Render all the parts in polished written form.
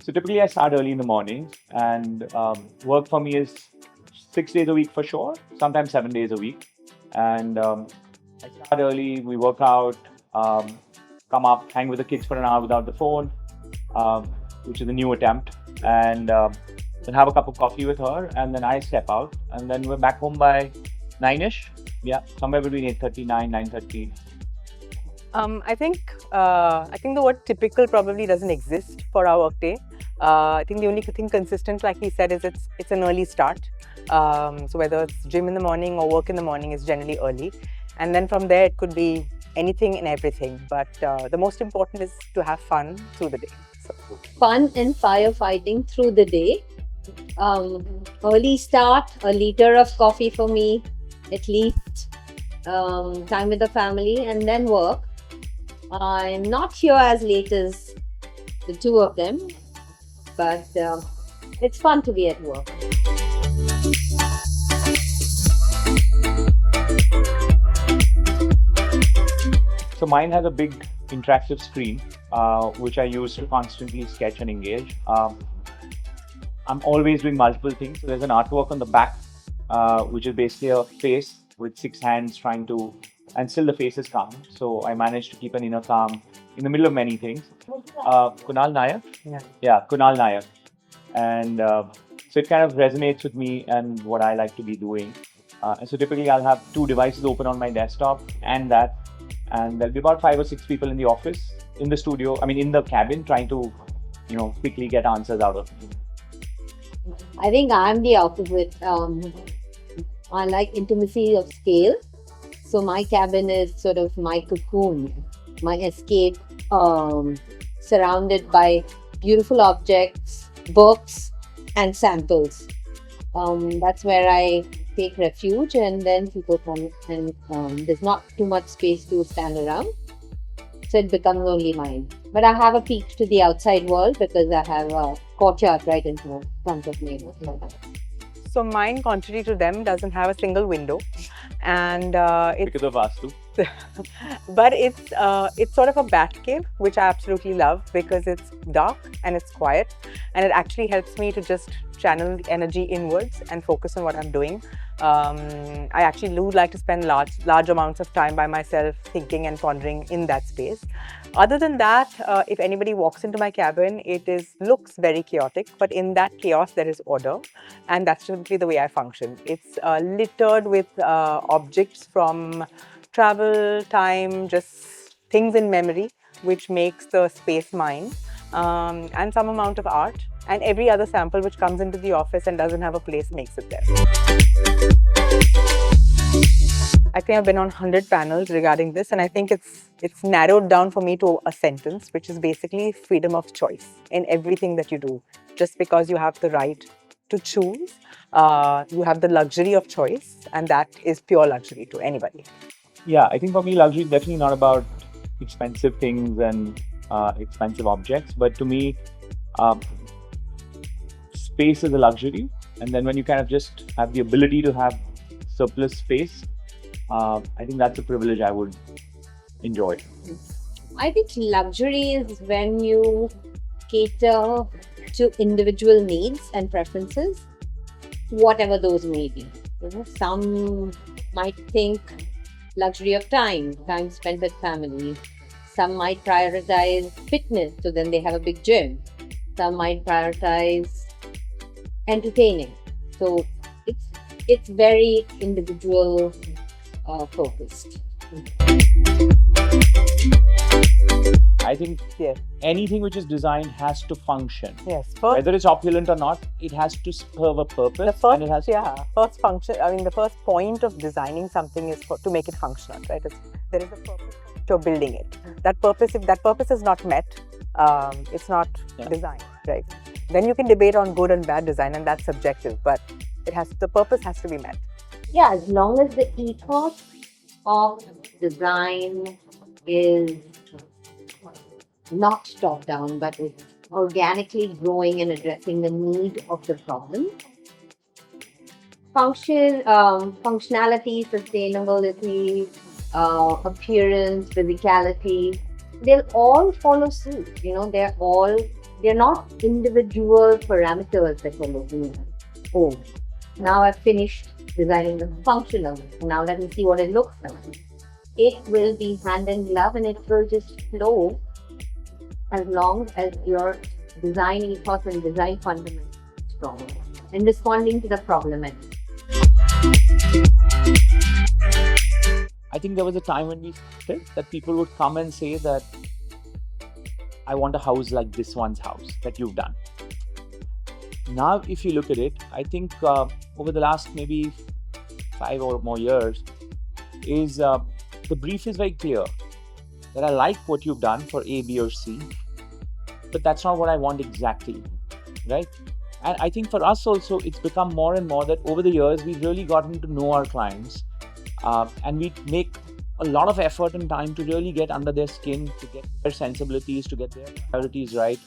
So typically I start early in the morning, and work for me is 6 days a week for sure, sometimes 7 days a week. And I start early, we work out, um, come up, hang with the kids for an hour without the phone, um, which is a new attempt, and then have a cup of coffee with her, and then I step out, and then we're back home by 9ish. Yeah, somewhere between 8:30, 9:30. I think the word typical probably doesn't exist for our workday. I think the only thing consistent, like he said, is it's an early start. So whether it's gym in the morning or work in the morning is generally early, and then from there it could be anything and everything. But the most important is to have fun through the day. So. Fun and firefighting through the day. Early start, a liter of coffee for me, at least. Time with the family, and then work. I'm not here as late as the two of them, but it's fun to be at work. So mine has a big interactive screen, which I use to constantly sketch and engage. I'm always doing multiple things. So there's an artwork on the back, which is basically a face with 6 hands trying to, and still the face is calm. So I managed to keep an inner calm in the middle of many things. Kunal Nayak? Yeah, Kunal Nayak. And so it kind of resonates with me and what I like to be doing. And so typically I'll have 2 devices open on my desktop and there'll be about 5 or 6 people in the office, in the studio, in the cabin, trying to, quickly get answers out of me. I think I'm the opposite. I like intimacy of scale. So my cabin is sort of my cocoon, my escape, surrounded by beautiful objects, books, and samples. That's where I take refuge, and then people come, and there's not too much space to stand around. So it becomes only mine. But I have a peek to the outside world because I have a courtyard right in front of me. So mine, contrary to them, doesn't have a single window, and it's Because of Vastu. but it's sort of a bat cave, which I absolutely love because it's dark and it's quiet, and it actually helps me to just channel the energy inwards and focus on what I'm doing. I actually do like to spend large amounts of time by myself, thinking and pondering in that space. Other than that, if anybody walks into my cabin, looks very chaotic, but in that chaos there is order, and that's simply the way I function. It's littered with objects from travel, time, just things in memory, which makes the space mine, and some amount of art, and every other sample which comes into the office and doesn't have a place makes it there. I think I've been on 100 panels regarding this, and I think it's narrowed down for me to a sentence, which is basically freedom of choice in everything that you do. Just because you have the right to choose, you have the luxury of choice, and that is pure luxury to anybody. Yeah, I think for me, luxury is definitely not about expensive things and expensive objects, but to me, space is a luxury. And then when you kind of just have the ability to have surplus space, I think that's a privilege I would enjoy. I think luxury is when you cater to individual needs and preferences, whatever those may be. Some might think luxury of time spent with family. Some might prioritize fitness, so then they have a big gym. Some might prioritize entertaining. So it's very individual focused. I think anything which is designed has to function. Yes. Whether it's opulent or not, it has to serve a purpose. First function. The first point of designing something is to make it functional, right? There is a purpose to building it. That purpose, if that purpose is not met, it's not design, right? Then you can debate on good and bad design, and that's subjective. But the purpose has to be met. Yeah, as long as the ethos of design is not top down, but it's organically growing and addressing the need of the problem. Functionality, sustainability, appearance, physicality, they'll all follow suit. They're all They're not individual parameters that we're looking at. Oh, now I've finished designing the function of it. Now let me see what it looks like. It will be hand in glove and it will just flow as long as your design ethos and design fundamentals are strong and responding to the problem. I think there was a time when we felt that people would come and say that I want a house like this one's house that you've done. Now, if you look at it, I think over the last maybe 5 or more years, is the brief is very clear that I like what you've done for A, B, or C, but that's not what I want exactly, right? And I think for us also, it's become more and more that over the years, we've really gotten to know our clients, and we make a lot of effort and time to really get under their skin, to get their sensibilities, to get their priorities right,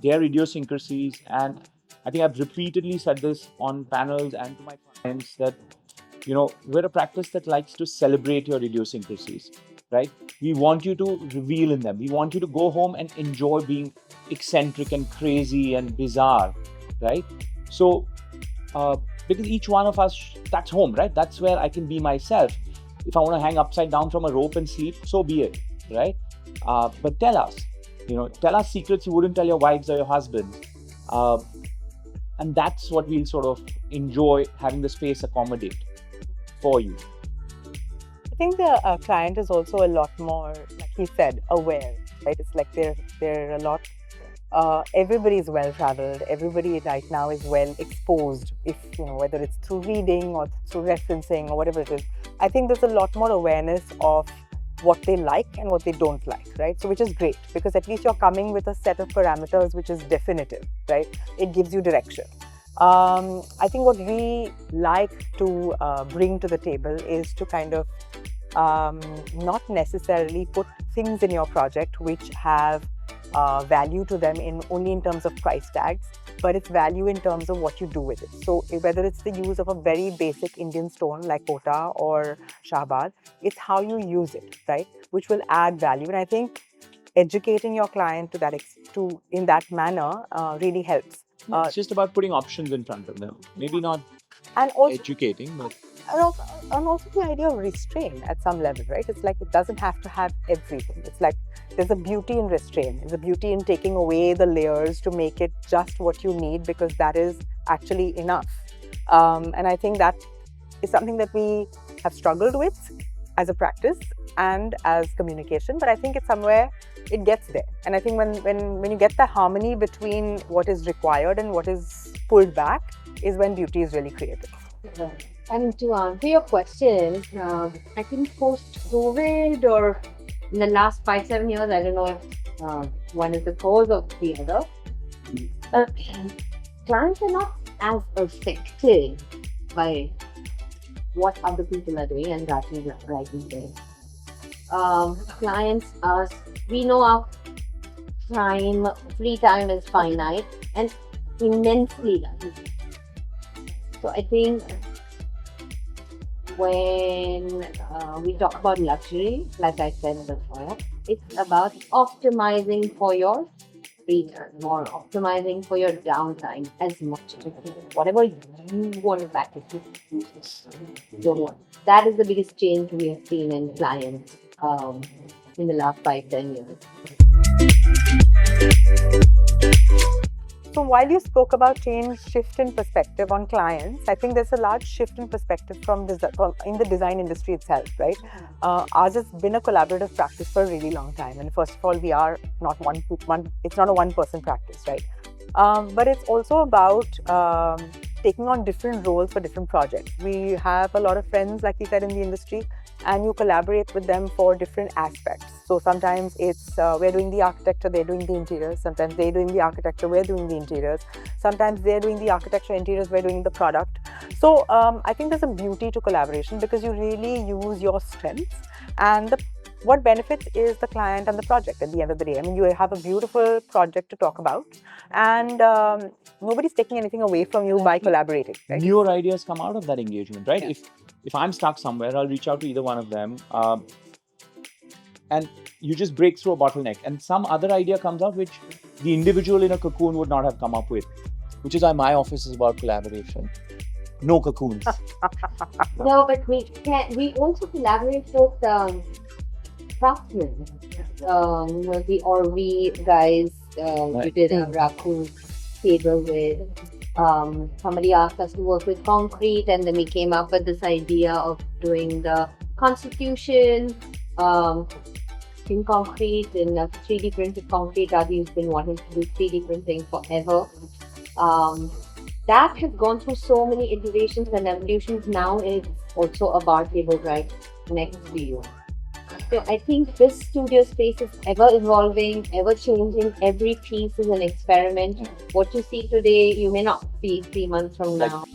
their idiosyncrasies. And I think I've repeatedly said this on panels and to my clients that, we're a practice that likes to celebrate your idiosyncrasies, right? We want you to reveal in them. We want you to go home and enjoy being eccentric and crazy and bizarre, right? So, because each one of us, that's home, right? That's where I can be myself. If I want to hang upside down from a rope and sleep, so be it, right? But tell us, tell us secrets you wouldn't tell your wives or your husbands. And that's what we'll sort of enjoy having the space accommodate for you. I think the client is also a lot more, like he said, aware, right? It's like they're a lot. Everybody is well traveled. Everybody right now is well exposed. If whether it's through reading or through referencing or whatever it is, I think there's a lot more awareness of what they like and what they don't like, right? So which is great because at least you're coming with a set of parameters which is definitive, right? It gives you direction. I think what we like to bring to the table is to kind of not necessarily put things in your project which have value to them only in terms of price tags, but it's value in terms of what you do with it. So whether it's the use of a very basic Indian stone like Kota or Shahbad, it's how you use it, right? Which will add value. And I think educating your client to that in that manner really helps. It's just about putting options in front of them. Maybe not and also, educating, but and also the idea of restraint at some level, right? It's like it doesn't have to have everything. It's like there's a beauty in restraint. There's a beauty in taking away the layers to make it just what you need because that is actually enough. And I think that is something that we have struggled with as a practice and as communication, but I think it's somewhere it gets there. And I think when you get the harmony between what is required and what is pulled back is when beauty is really created. And to answer your question, I think post-COVID or in the last 5-7 years, I don't know if one is the cause of the other, clients are not as affected by what other people are doing, and Rajiv rightly said. Clients are, we know our free time is finite and immensely limited. So I think when we talk about luxury, like I said before, it's about optimizing for your free time or optimizing for your downtime as much as whatever you want to practice. So that is the biggest change we have seen in clients in the last 5-10 years. So while you spoke about shift in perspective on clients, I think there's a large shift in perspective from in the design industry itself, right? Ours has been a collaborative practice for a really long time. And first of all, we are not it's not a one-person practice, right? But it's also about taking on different roles for different projects. We have a lot of friends, like you said, in the industry, and you collaborate with them for different aspects. So sometimes it's we're doing the architecture, they're doing the interiors. Sometimes they're doing the architecture, we're doing the interiors. Sometimes they're doing the architecture, interiors, we're doing the product. So I think there's a beauty to collaboration because you really use your strengths, and what benefits is the client and the project at the end of the day. I mean, you have a beautiful project to talk about, and nobody's taking anything away from you by collaborating. Right? Newer ideas come out of that engagement, right? Yeah. If I'm stuck somewhere, I'll reach out to either one of them. and you just break through a bottleneck, and some other idea comes out which the individual in a cocoon would not have come up with, which is why my office is about collaboration. No cocoons. No, but we also collaborate with craftsmen. The Orvi guys, we did a raccoon table with. Somebody asked us to work with concrete, and then we came up with this idea of doing the constitution in concrete, in a 3D printed concrete. Rajiv has been wanting to do 3D printing forever. That has gone through so many iterations and evolutions. Now it's also a bar table right next to you. So I think this studio space is ever evolving, ever changing. Every piece is an experiment. What you see today, you may not see 3 months from now.